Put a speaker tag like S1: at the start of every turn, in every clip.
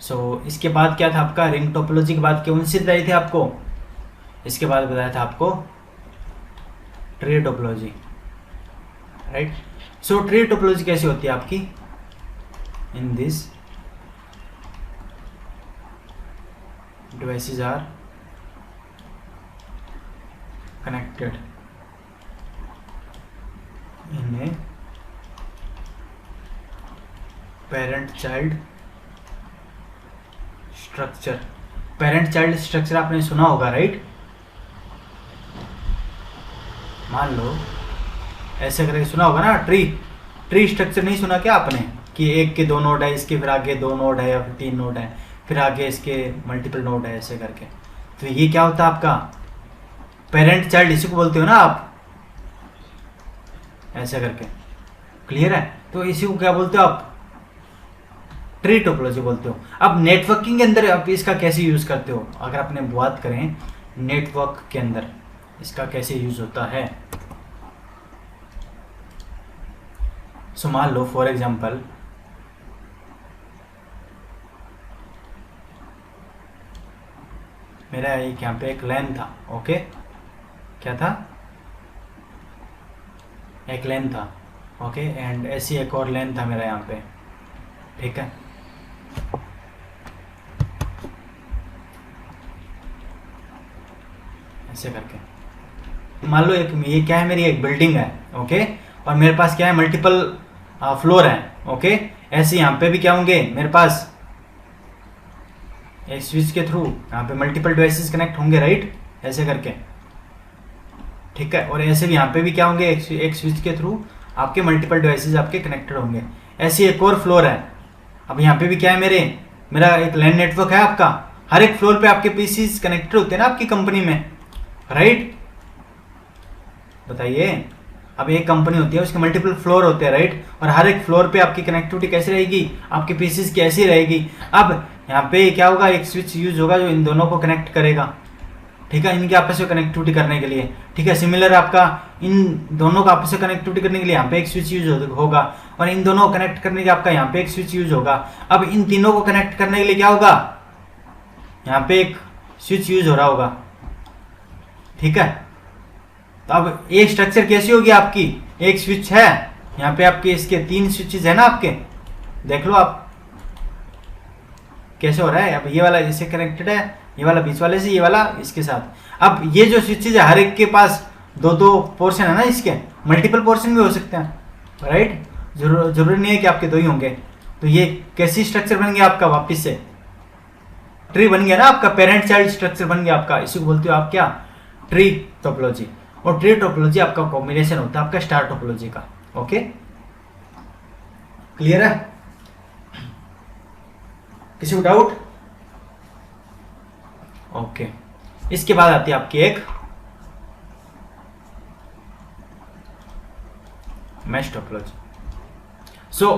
S1: इसके बाद क्या था आपका, रिंग टोपोलॉजी के बाद कौन सी बताई थी आपको, इसके बाद बताया था आपको tree topology, right. Tree topology कैसी होती है आपकी, in this devices are connected in a parent child structure. Parent child structure आपने सुना होगा, राइट। मान लो ऐसे करके सुना होगा ना, ट्री स्ट्रक्चर नहीं सुना क्या आपने, कि एक के 2 नोड है, इसके फिर आगे 2 नोड है या फिर 3 नोड है, फिर आगे इसके मल्टीपल नोड है, ऐसे करके। तो ये क्या होता है आपका पेरेंट चाइल्ड, इसी को बोलते हो ना आप, ऐसे करके। क्लियर है। तो इसी को क्या बोलते हो आप, ट्री टोपोलॉजी बोलते हो। अब नेटवर्किंग के अंदर आप इसका कैसे यूज करते हो, अगर अपने बात करें नेटवर्क के अंदर इसका कैसे यूज होता है। मान लो फॉर एग्जांपल मेरा एक यहाँ पे एक लैन था, ओके, क्या था, एक लैन था, ओके, एंड ऐसी एक और लैन था मेरा यहाँ पे, ठीक है। ऐसे करके मान लो एक ये क्या है, मेरी एक बिल्डिंग है, ओके, और मेरे पास क्या है, मल्टीपल फ्लोर है, ओके। ऐसे यहाँ पे भी क्या होंगे मेरे पास, एक स्विच के थ्रू यहाँ पे मल्टीपल डिवाइसेस कनेक्ट होंगे, राइट, ऐसे करके, ठीक है। और ऐसे भी यहाँ पे भी क्या होंगे, एक स्विच के थ्रू आपके मल्टीपल डिवाइसेस आपके कनेक्टेड होंगे। ऐसी एक और फ्लोर है, अब यहाँ पे भी क्या है, मेरा एक लैन नेटवर्क है आपका, हर एक फ्लोर पे आपके पीसीज कनेक्टेड होते हैं ना आपकी कंपनी में, राइट। बताइए, अब एक कंपनी होती है उसके मल्टीपल फ्लोर होते हैं, राइट, और हर एक फ्लोर पे आपकी कनेक्टिविटी कैसी रहेगी, आपके पीसीज की ऐसी रहेगी। अब यहाँ पे क्या होगा, एक स्विच यूज होगा जो इन दोनों को कनेक्ट करेगा, ठीक है, इनके आपस में कनेक्टिविटी करने के लिए, ठीक है। सिमिलर आपका इन दोनों को आपस में कनेक्टिविटी करने के लिए यहाँ पे एक स्विच यूज होगा, और इन दोनों को कनेक्ट करने के आपका यहाँ पे एक स्विच यूज होगा। अब इन तीनों को कनेक्ट करने के लिए क्या होगा, यहाँ पे एक स्विच यूज हो रहा होगा, ठीक है। तो अब एक स्ट्रक्चर कैसी होगी आपकी, एक स्विच है यहाँ पे आपके, इसके 3 स्विचेस है ना आपके, देख लो आप कैसे हो रहा है। अब ये वाला इससे कनेक्टेड है, ये वाला बीच वाले से, ये वाला इसके साथ। अब ये जो स्विचेस है हर एक के पास 2-2 पोर्शन है ना, इसके मल्टीपल पोर्शन भी हो सकते हैं, राइट, जरूरी नहीं है कि आपके 2 ही होंगे। तो ये कैसी स्ट्रक्चर बन गया आपका, वापिस से ट्री बन गया ना आपका, पेरेंट चाइल्ड स्ट्रक्चर बन गया आपका, इसी को बोलते हो आप क्या, ट्री टोपोलॉजी। और ट्री टोपोलॉजी आपका कॉम्बिनेशन होता है आपका स्टार टोपोलॉजी का, ओके। क्लियर है, किसी को डाउट, ओके। इसके बाद आती है आपकी एक मैश टोपोलॉजी।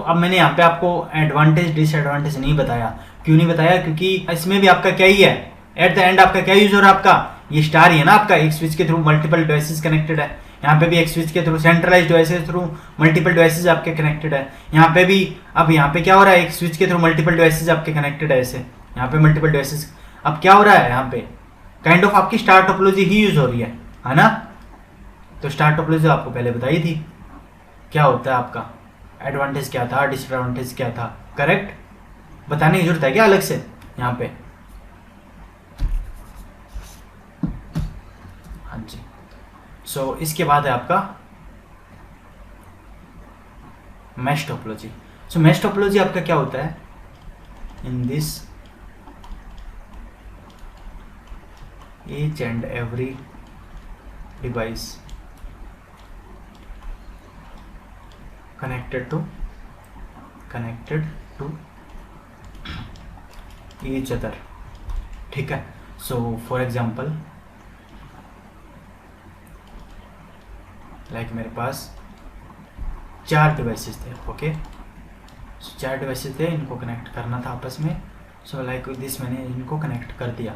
S1: अब मैंने यहाँ पे आपको एडवांटेज डिसएडवांटेज नहीं बताया, क्यों नहीं बताया, क्योंकि इसमें भी आपका क्या ही है, एट द एंड आपका क्या यूज हो रहा है, आपका ये स्टार ही है ना आपका, एक स्विच के थ्रू मल्टीपल डिवाइसेस कनेक्टेड है, यहाँ पे भी एक स्विच के through centralised devices through multiple devices आपके कनेक्टेड है, यहाँ पे भी। अब यहाँ पे क्या हो रहा है, एक स्विच के थ्रू मल्टीपल डिवाइसेस आपके कनेक्टेड है, ऐसे यहाँ पे मल्टीपल डिवाइसेस। अब क्या हो रहा है, यहाँ पे काइंड ऑफ आपकी स्टार टोपोलॉजी ही यूज हो रही है ना। तो स्टार टोपोलॉजी आपको पहले बताई थी क्या होता है आपका, एडवांटेज क्या था, डिसएडवांटेज क्या था, करेक्ट, बताने की जरूरत है क्या अलग से यहाँ पे, हाँ जी। इसके बाद है आपका मैश टोपोलॉजी। मैश टोपोलॉजी आपका क्या होता है, in this each and every device connected to each other, ठीक है। फॉर एग्जाम्पल लाइक मेरे पास 4 डिवाइसेस थे, ओके, 4 डिवाइसेस थे, इनको कनेक्ट करना था आपस में। लाइक दिस मैंने इनको कनेक्ट कर दिया,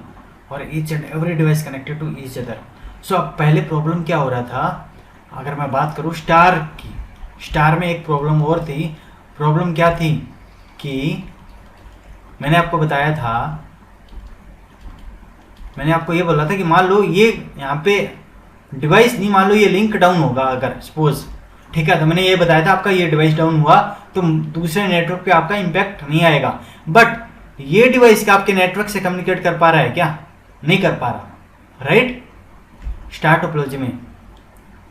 S1: और each and every device connected to each other. अब पहले प्रॉब्लम क्या हो रहा था, अगर मैं बात करूँ स्टार की, स्टार में एक प्रॉब्लम और थी। प्रॉब्लम क्या थी कि मैंने आपको बताया था, मैंने आपको ये बोला था कि मान लो ये यहाँ पे डिवाइस नहीं, मान लो ये लिंक डाउन होगा अगर सपोज, ठीक है, तो मैंने ये बताया था आपका ये डिवाइस डाउन हुआ तो दूसरे नेटवर्क पे आपका इम्पैक्ट नहीं आएगा। बट ये डिवाइस का आपके नेटवर्क से कम्युनिकेट कर पा रहा है क्या? नहीं कर पा रहा, राइट? स्टार टोपोलॉजी में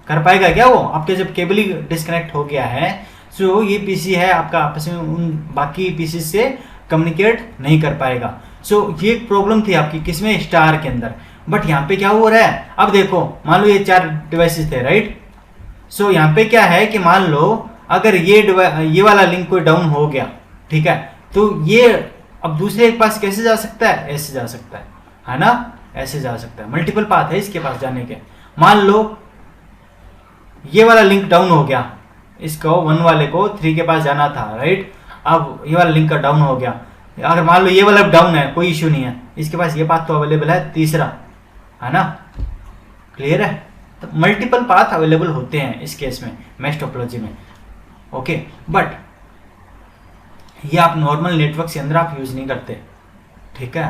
S1: कर पाएगा क्या वो? आपके जब केबल ही डिस्कनेक्ट हो गया है, सो ये पीसी है आपका आपस में उन बाकी पीसी से कम्युनिकेट नहीं कर पाएगा। सो ये प्रॉब्लम थी आपकी किसमें? स्टार के अंदर। बट यहाँ पे क्या हो रहा है, अब देखो मान लो ये 4 डिवाइसेस थे, राइट? सो यहाँ पे क्या है कि मान लो अगर ये वाला लिंक कोई डाउन हो गया, ठीक है, तो ये अब दूसरे के पास कैसे जा सकता है? ऐसे जा सकता है ना? ऐसे जा सकता है, मल्टीपल पाथ है इसके पास जाने के। मान लो ये वाला लिंक डाउन हो गया, इसको 1 वाले को 3 के पास जाना था, राइट? अब ये वाला लिंक का डाउन हो गया, अगर मान लो ये वाला डाउन है, कोई इश्यू नहीं है, इसके पास ये पाथ तो अवेलेबल है तीसरा, है ना? क्लियर है? तो मल्टीपल पाथ अवेलेबल होते हैं इस केस में, मैश टोपोलॉजी में, ओके। बट ये आप नॉर्मल नेटवर्क से अंदर आप यूज नहीं करते, ठीक है?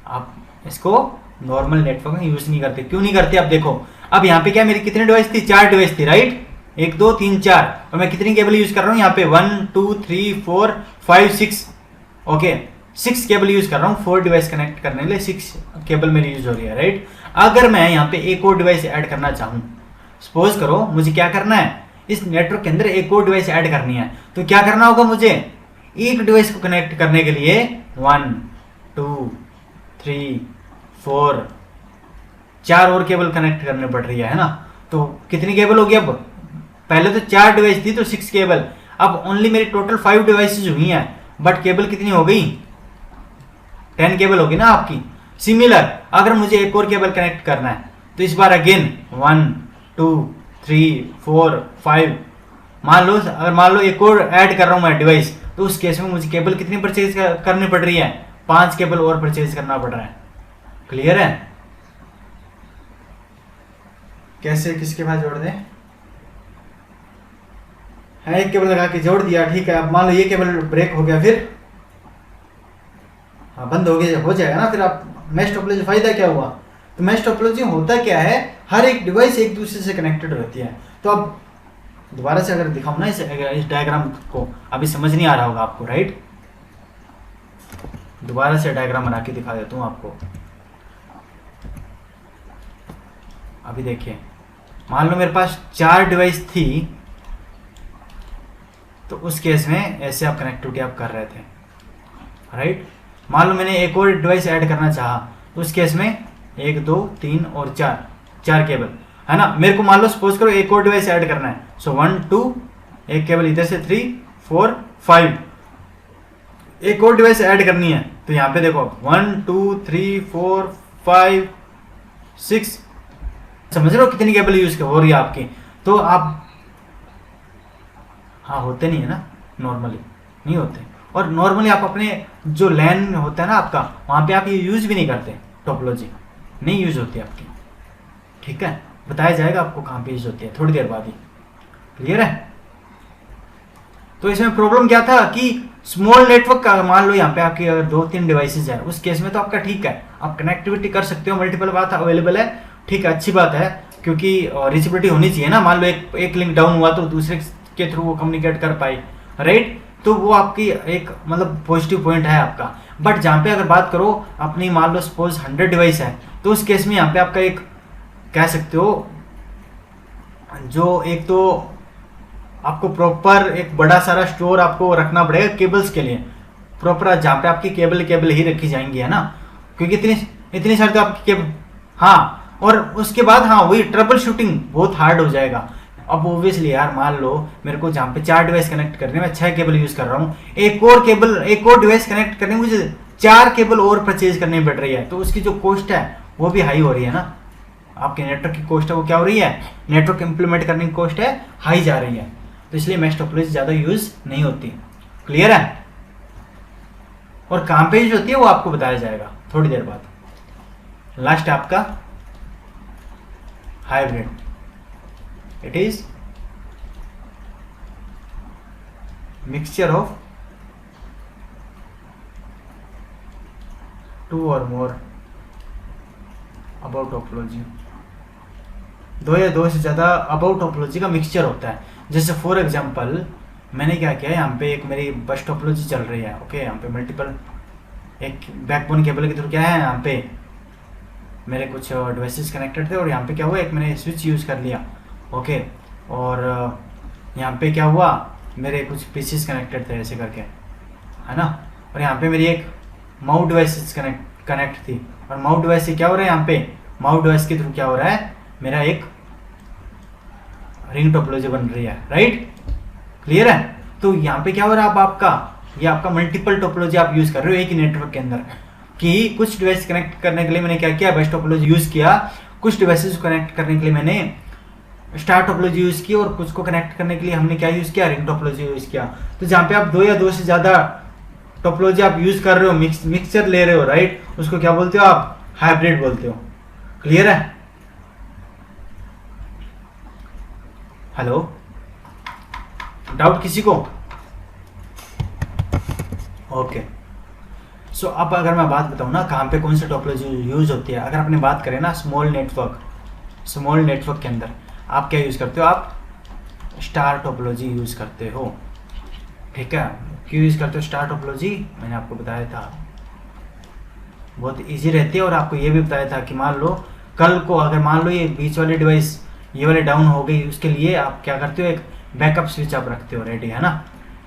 S1: आप इसको नॉर्मल नेटवर्क में यूज नहीं करते। क्यों नहीं करते? अब देखो, अब यहाँ पे क्या मेरी कितनी डिवाइस थी? 4 डिवाइस थी, राइट? 1 2 3 4, और मैं कितनी केबल यूज कर रहा हूँ यहाँ पे? 1 2 3 4 5 6, ओके, 6 केबल यूज कर रहा हूँ 4 डिवाइस कनेक्ट करने के लिए। 6 केबल मेरी यूज हो रही है, राइट? अगर मैं यहाँ पे एक और डिवाइस ऐड करना चाहूँ, सपोज करो मुझे क्या करना है, इस नेटवर्क के अंदर एक और डिवाइस ऐड करनी है, तो क्या करना होगा मुझे? एक डिवाइस को कनेक्ट करने के लिए 1 2 3 4 4 और केबल कनेक्ट करने पड़ रही है ना? तो कितनी केबल होगी अब? पहले तो 4 डिवाइस थी तो 6 केबल, अब ओनली मेरी टोटल 5 डिवाइसेज हुई हैं, बट केबल कितनी हो गई? 10 केबल होगी ना आपकी। सिमिलर अगर मुझे एक और केबल कनेक्ट करना है तो इस बार अगेन 1 2 3 4 5, मान लो एक और ऐड कर रहा हूं मैं डिवाइस, तो उस केस में मुझे केबल कितनी परचेज करनी पड़ रही है? 5 केबल और परचेज करना पड़ रहा है। क्लियर है? कैसे, किसके पास जोड़ दें? है एक केबल लगा के जोड़ दिया, ठीक है। अब मान लो ये केबल ब्रेक हो गया, फिर हाँ बंद हो गया, हो जाएगा ना? फिर आप मैश टोपोलॉजी फायदा क्या हुआ? तो मैश टोपोलॉजी होता क्या है, हर एक डिवाइस एक दूसरे से कनेक्टेड रहती है। तो अब दोबारा से अगर दिखाऊं ना इस डायग्राम को, अभी समझ नहीं आ रहा होगा आपको, राइट? दोबारा से डायग्राम बना के दिखा देता हूं आपको। अभी देखिए, मान लो मेरे पास 4 डिवाइस थी, तो उस केस में ऐसे आप कनेक्टिविटी आप कर रहे थे, राइट? मान लो मैंने एक और डिवाइस ऐड करना चाहा, तो उस केस में 1 2 3 और 4 केबल, है ना? मेरे को मान लो सपोज करो एक और डिवाइस ऐड करना है, सो 1 2, एक केबल इधर से 3 4 5, एक और डिवाइस ऐड करनी है, तो यहाँ पे देखो 1 2 3 4 5 6, समझ रहे हो कितनी केबल यूज हो रही है आपकी? तो आप हाँ होते नहीं है ना, नॉर्मली नहीं होते। और नॉर्मली आप अपने जो लैन होता है ना आपका, वहां पे आप ये यूज भी नहीं करते, टोपोलॉजी नहीं यूज होती आपकी, ठीक है? बताया जाएगा आपको कहाँ पे यूज होती है थोड़ी देर बाद ही। क्लियर है? तो इसमें प्रॉब्लम क्या था कि स्मॉल नेटवर्क का, मान लो यहाँ पे आपकी अगर 2-3 डिवाइसेज है, उस केस में तो आपका ठीक है, आप कनेक्टिविटी कर सकते हो, मल्टीपल बात अवेलेबल है, ठीक है, अच्छी बात है, क्योंकि रिचेबिलिटी होनी चाहिए ना। मान लो एक लिंक डाउन हुआ तो दूसरे के थ्रू वो कम्युनिकेट कर पाए, राइट? तो वो आपकी एक मतलब पॉजिटिव पॉइंट है आपका। बट जहाँ पे अगर बात करो अपनी, मान लो सपोज 100 डिवाइस है, तो उस केस में यहाँ पे आपका एक कह सकते हो, जो एक तो आपको प्रॉपर एक बड़ा सारा स्टोर आपको रखना पड़ेगा केबल्स के लिए, प्रॉपर जहाँ पे आपकी केबल ही रखी जाएंगी, है ना? क्योंकि इतनी सारी तो आपकी केबल, हाँ, और उसके बाद हाँ वही ट्रबल शूटिंग बहुत हार्ड हो जाएगा। अब ओब्वियसली यार मान लो मेरे को जहाँ पे 4 डिवाइस कनेक्ट करने में 6 केबल यूज कर रहा हूँ, एक और डिवाइस कनेक्ट करने में मुझे 4 केबल और परचेज करनी पड़ रही है, तो उसकी जो कॉस्ट है वो भी हाई हो रही है ना। आपके नेटवर्क की कॉस्ट है वो क्या हो रही है, नेटवर्क इंप्लीमेंट करने की कॉस्ट है हाई जा रही है, तो इसलिए मैश टोपोलॉजी ज्यादा यूज नहीं होती। क्लियर है? और कहाँ पे यूज होती है वो आपको बताया जाएगा थोड़ी देर बाद। लास्ट आपका hybrid, it is mixture of two और मोर अबाउट टोपोलॉजी, दो या दो से ज़्यादा अबाउट टोपोलॉजी का मिक्सचर होता है। जैसे फॉर एग्जांपल मैंने क्या किया, यहाँ पे एक मेरी बस टोपोलॉजी चल रही है, ओके, यहाँ पे मल्टीपल एक बैकबोन केबल के थ्रू क्या है, यहाँ पे मेरे कुछ डिवाइसेस कनेक्टेड थे और यहाँ पे क्या हुआ, एक मैंने स्विच यूज़ कर लिया, ओके, और यहाँ पे क्या हुआ, मेरे कुछ पीसीस कनेक्टेड थे ऐसे करके, है ना, और यहाँ पे मेरी एक माउथ डिवाइस कनेक्ट थी, और माउथ डिवाइस से क्या हो रहा है, यहाँ पे माउथ डिवाइस के थ्रू क्या हो रहा है, मेरा एक रिंग टोपोलॉजी बन रही है, राइट, क्लियर है। तो यहाँ पे क्या हो रहा है, अब आपका ये आपका मल्टीपल टोपोलॉजी आप यूज कर रहे हो एक ही नेटवर्क के अंदर, कि कुछ डिवाइस कनेक्ट करने के लिए मैंने क्या किया, बेस्ट टोपोलॉजी यूज किया, कुछ डिवाइसेस को कनेक्ट करने के लिए मैंने स्टार टोपोलॉजी यूज की, और कुछ को कनेक्ट करने के लिए हमने क्या यूज किया, रिंग टोपोलॉजी यूज किया। तो जहाँ पे आप दो या दो से ज्यादा टोपोलॉजी आप यूज कर रहे हो, मिक्सचर ले रहे हो, राइट, उसको क्या बोलते हो आप, हाइब्रिड बोलते हो, क्लियर है। हेलो, डाउट किसी को? ओके, सो अब अगर मैं बात बताऊँ ना कहाँ पे कौन सी टोपोलॉजी यूज होती है, अगर आपने बात करें ना स्मॉल नेटवर्क के अंदर आप क्या यूज़ करते हो, आप स्टार टोपोलॉजी यूज़ करते हो, ठीक है। क्यों यूज़ करते हो स्टार टोपोलॉजी, मैंने आपको बताया था, बहुत इजी रहती है, और आपको ये भी बताया था कि मान लो कल को अगर मान लो ये बीच वाली डिवाइस ये वाले डाउन हो गई, उसके लिए आप क्या करते हो, एक बैकअप स्विच आप रखते हो रेडी, है ना,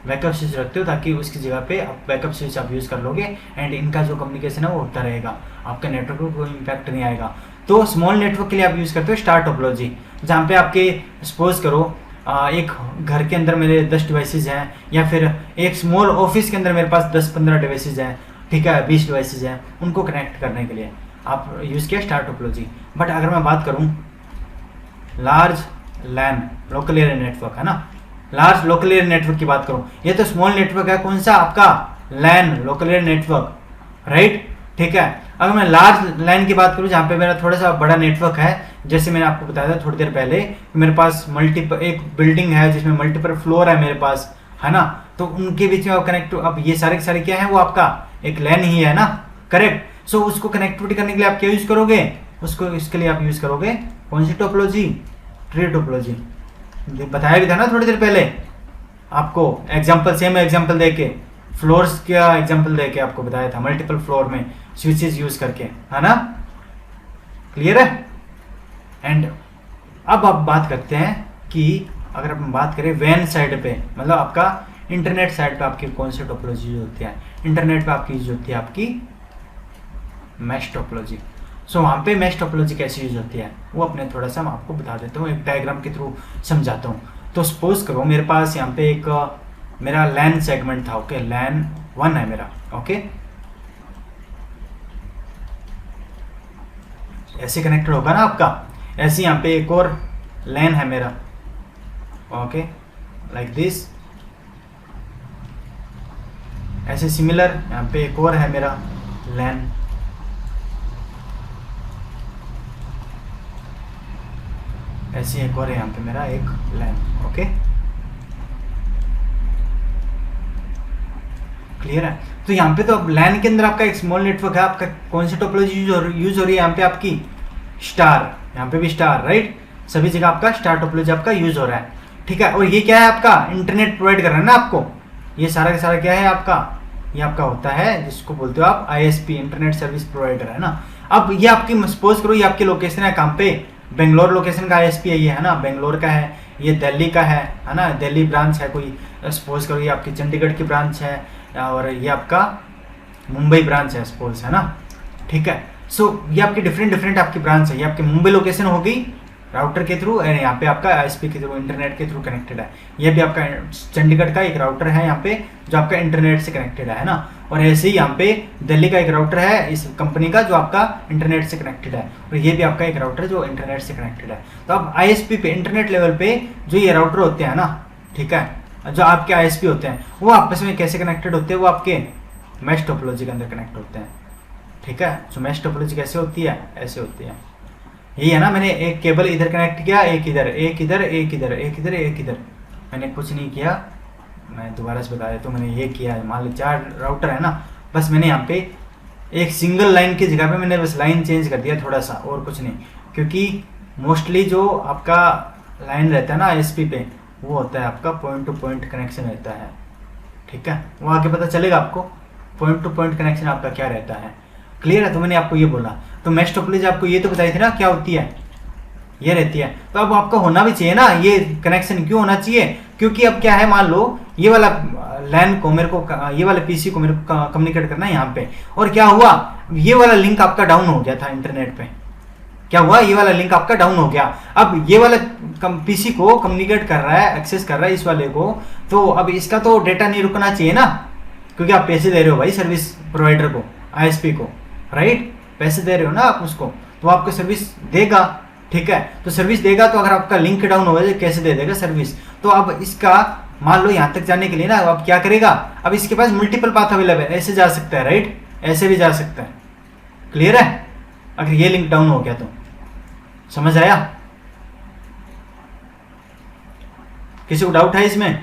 S1: बैकअप स्विच रखते हो ताकि उसकी जगह पे आप बैकअप स्विच आप यूज़ कर लोगे, एंड इनका जो कम्युनिकेशन है वो होता रहेगा, आपके नेटवर्क को कोई इम्पैक्ट नहीं आएगा। तो स्मॉल नेटवर्क के लिए आप यूज़ करते हो स्टार टोपोलॉजी, जहाँ पे आपके सपोज करो एक घर के अंदर मेरे 10 डिवाइसेज हैं, या फिर एक स्मॉल ऑफिस के अंदर मेरे पास 10-15 डिवाइसेज हैं, ठीक है, 20 डिवाइसेज हैं, उनको कनेक्ट करने के लिए आप यूज़ किया स्टार टोपोलॉजी। बट अगर मैं बात करूँ लार्ज लैन लोकल एरिया नेटवर्क, है ना, लार्ज लोकल एरिया नेटवर्क की बात करूं, ये तो स्मॉल नेटवर्क है, कौन सा आपका लैन लोकल एरिया नेटवर्क, राइट, ठीक है। अगर मैं लार्ज लैन की बात करूं जहां पे मेरा थोड़ा सा बड़ा नेटवर्क है, जैसे मैंने आपको बताया था थोड़ी देर पहले, मेरे पास एक बिल्डिंग है जिसमें मल्टीपल फ्लोर है मेरे पास, है ना, तो उनके बीच में कनेक्ट, अब ये सारे के सारे क्या है, वो आपका एक लैन ही है ना, करेक्ट। सो उसको कनेक्टिविटी करने के लिए आप क्या यूज करोगे, उसको इसके लिए आप यूज करोगे कौन सी टोपोलॉजी, ट्री टोपोलॉजी, बताया भी था ना थोड़ी देर पहले आपको, एग्जांपल सेम एग्जांपल देके, फ्लोर्स का एग्जांपल देके आपको बताया था, मल्टीपल फ्लोर में स्विचेस यूज करके, है ना, क्लियर है। एंड अब आप बात करते हैं कि अगर हम बात करें वैन साइड पे, मतलब आपका इंटरनेट साइड पे आपकी कौन सी टोपोलॉजी यूज होती है, इंटरनेट पे आपकी यूज होती है आपकी मैश टोपोलॉजी। सो वहाँ पे मैश टोपोलॉजी कैसे यूज होती है वो अपने थोड़ा सा मैं आपको बता देता हूँ, एक डायग्राम के थ्रू समझाता हूँ। तो सपोज करो मेरे पास यहाँ पे एक मेरा लैन सेगमेंट था, ओके, लैन 1 है मेरा, ओके, ऐसे कनेक्टेड होगा ना आपका, ऐसे यहाँ पे एक और लैन है मेरा, ओके, लाइक दिस, ऐसे सिमिलर यहाँ पे एक और है मेरा लैन, ऐसे एक और है यहाँ पे मेरा एक लैन, ओके, क्लियर है। तो यहाँ पे तो अब लैन के अंदर आपका एक स्मॉल नेटवर्क है, आपका कौन सी टोपोलॉजी यूज हो रही है यहाँ पे, आपकी स्टार, यहाँ पे भी स्टार, राइट, सभी जगह आपका स्टार टोपोलॉजी आपका यूज हो रहा है, ठीक है। और ये क्या है आपका इंटरनेट प्रोवाइड कर रहा है ना आपको, ये सारा का सारा क्या है आपका, ये आपका होता है जिसको बोलते हो आप ISP, इंटरनेट सर्विस प्रोवाइडर, है ना। अब ये आपकी सपोज करो ये आपकी लोकेशन है कहाँ पे, बेंगलोर लोकेशन का ISP है ये, है ना, बेंगलोर का है, ये दिल्ली का है ना, दिल्ली ब्रांच है कोई, सपोज करो ये आपकी चंडीगढ़ की ब्रांच है, और ये आपका मुंबई ब्रांच है सपोज, है ना, ठीक है। सो ये आपकी डिफरेंट आपकी ब्रांच है, ये आपकी मुंबई लोकेशन होगी राउटर के थ्रू, और यहाँ पे आपका ISP के थ्रू, इंटरनेट के थ्रू कनेक्टेड है। ये भी आपका चंडीगढ़ का एक राउटर है यहाँ पे जो आपका इंटरनेट से कनेक्टेड है ना, और ऐसे ही यहाँ पे दिल्ली का एक राउटर है इस कंपनी का जो आपका इंटरनेट से कनेक्टेड है, और ये भी आपका एक राउटर जो इंटरनेट से कनेक्टेड है। तो अब ISP पे इंटरनेट लेवल पे जो ये राउटर होते हैं ना, ठीक है, जो आपके ISP होते हैं वो आपस में कैसे कनेक्टेड होते हैं, वो आपके मैश टोपोलॉजी के अंदर कनेक्ट होते हैं, ठीक है। तो मैश टोपोलॉजी कैसे होती है, ऐसे होती है, यही है ना, मैंने एक केबल इधर कनेक्ट किया, एक इधर, एक इधर, एक इधर, एक इधर, एक इधर, मैंने कुछ नहीं किया, मैं दोबारा से बता देता हूँ, मैंने ये किया है, मान लो 4 राउटर है ना, बस मैंने यहाँ पे एक सिंगल लाइन की जगह पे मैंने बस लाइन चेंज कर दिया थोड़ा सा, और कुछ नहीं, क्योंकि मोस्टली जो आपका लाइन रहता है ना आईएसपी पे, वो होता है आपका पॉइंट टू पॉइंट कनेक्शन रहता है, ठीक है। वो आगे पता चलेगा आपको पॉइंट टू पॉइंट कनेक्शन आपका क्या रहता है, क्लियर है। तो मैंने आपको ये बोला, तो मैश टोपोलॉजी आपको ये तो बताई थी ना क्या होती है, ये रहती है। तो अब आपका होना भी चाहिए ना ये कनेक्शन, क्यों होना चाहिए, क्योंकि अब क्या है, मान लो ये वाला लैन को मेरे को, ये वाले पीसी को मेरे को कम्युनिकेट करना है यहाँ पे, और क्या हुआ, ये वाला लिंक आपका डाउन हो गया था इंटरनेट पे, क्या हुआ, ये वाला लिंक आपका डाउन हो गया। अब ये वाला पीसी को कम्युनिकेट कर रहा है, एक्सेस कर रहा है इस वाले को, तो अब इसका तो डेटा नहीं रुकना चाहिए ना, क्योंकि आप पैसे दे रहे हो भाई सर्विस प्रोवाइडर को, आईएसपी को, राइट, पैसे दे रहे हो ना आप उसको, तो आपको सर्विस देगा, ठीक है। तो सर्विस देगा, तो अगर आपका लिंक डाउन हो जाए कैसे दे देगा सर्विस। तो अब इसका मान लो यहाँ तक जाने के लिए ना अब क्या करेगा, अब इसके पास मल्टीपल पाथ अवेलेबल है, ऐसे जा सकता है, राइट, ऐसे भी जा सकता है, क्लियर है। अगर ये लिंक डाउन हो गया तो समझ आया, किसी को डाउट है इसमें?